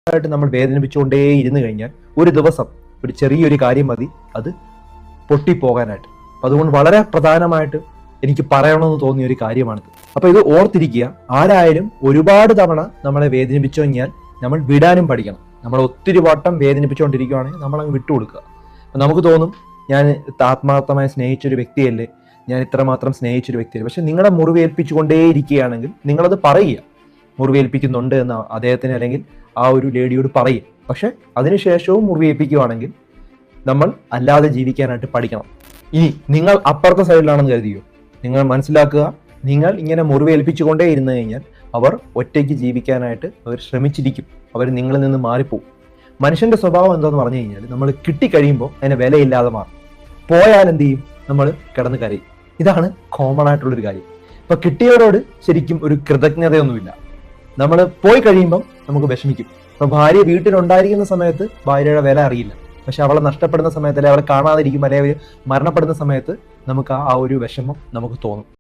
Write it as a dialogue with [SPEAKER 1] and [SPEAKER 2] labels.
[SPEAKER 1] തുടർച്ചയായിട്ട് നമ്മൾ വേദനിപ്പിച്ചുകൊണ്ടേ ഇരുന്ന് കഴിഞ്ഞാൽ ഒരു ദിവസം ഒരു ചെറിയൊരു കാര്യം മതി അത് പൊട്ടിപ്പോകാനായിട്ട്. അതുകൊണ്ട് വളരെ പ്രധാനമായിട്ട് എനിക്ക് പറയണമെന്ന് തോന്നിയ ഒരു കാര്യമാണിത്. അപ്പൊ ഇത് ഓർത്തിരിക്കുക, ആരായാലും ഒരുപാട് തവണ നമ്മളെ വേദനിപ്പിച്ചു കഴിഞ്ഞാൽ നമ്മൾ വിടാനും പഠിക്കണം. നമ്മൾ ഒത്തിരി വട്ടം വേദനിപ്പിച്ചുകൊണ്ടിരിക്കുകയാണെങ്കിൽ നമ്മൾ അങ്ങ് വിട്ടുകൊടുക്കുക. അപ്പൊ നമുക്ക് തോന്നും ഞാൻ ആത്മാർത്ഥമായി സ്നേഹിച്ചൊരു വ്യക്തിയല്ലേ, ഞാൻ ഇത്രമാത്രം സ്നേഹിച്ചൊരു വ്യക്തിയല്ലേ. പക്ഷെ നിങ്ങളെ മുറിവേൽപ്പിച്ചുകൊണ്ടേ ഇരിക്കുകയാണെങ്കിൽ നിങ്ങളത് പറയുക, മുറിവേൽപ്പിക്കുന്നുണ്ട് എന്ന് അദ്ദേഹത്തിന് അല്ലെങ്കിൽ ആ ഒരു ലേഡിയോട് പറയുക. പക്ഷെ അതിനുശേഷവും മുറിവേൽപ്പിക്കുകയാണെങ്കിൽ നമ്മൾ അല്ലാതെ ജീവിക്കാനായിട്ട് പഠിക്കണം. ഇനി നിങ്ങൾ അപ്പുറത്തെ സൈഡിലാണെന്ന് കരുതിയോ, നിങ്ങൾ മനസ്സിലാക്കുക, നിങ്ങൾ ഇങ്ങനെ മുറിവേൽപ്പിച്ചുകൊണ്ടേ ഇരുന്ന് കഴിഞ്ഞാൽ അവർ ഒറ്റയ്ക്ക് ജീവിക്കാനായിട്ട് അവർ ശ്രമിച്ചിരിക്കും, അവർ നിങ്ങളിൽ നിന്ന് മാറിപ്പോവും. മനുഷ്യന്റെ സ്വഭാവം എന്താന്ന് പറഞ്ഞു കഴിഞ്ഞാൽ നമ്മൾ കിട്ടിക്കഴിയുമ്പോൾ അതിന് വിലയില്ലാതെ മാറും, പോയാൽ എന്ത് ചെയ്യും, നമ്മൾ കിടന്ന് കരയും. ഇതാണ് കോമൺ ആയിട്ടുള്ളൊരു കാര്യം. അപ്പൊ കിട്ടിയവരോട് ശരിക്കും ഒരു കൃതജ്ഞതയൊന്നുമില്ല, നമ്മൾ പോയി കഴിയുമ്പം നമുക്ക് വിഷമിക്കും. അപ്പൊ ഭാര്യ വീട്ടിലുണ്ടായിരിക്കുന്ന സമയത്ത് ഭാര്യയുടെ വില അറിയില്ല, പക്ഷെ അവളെ നഷ്ടപ്പെടുന്ന സമയത്ത്, അല്ലെങ്കിൽ അവളെ കാണാതിരിക്കും, അല്ലെങ്കിൽ മരണപ്പെടുന്ന സമയത്ത് നമുക്ക് ആ ഒരു വിഷമം നമുക്ക് തോന്നും.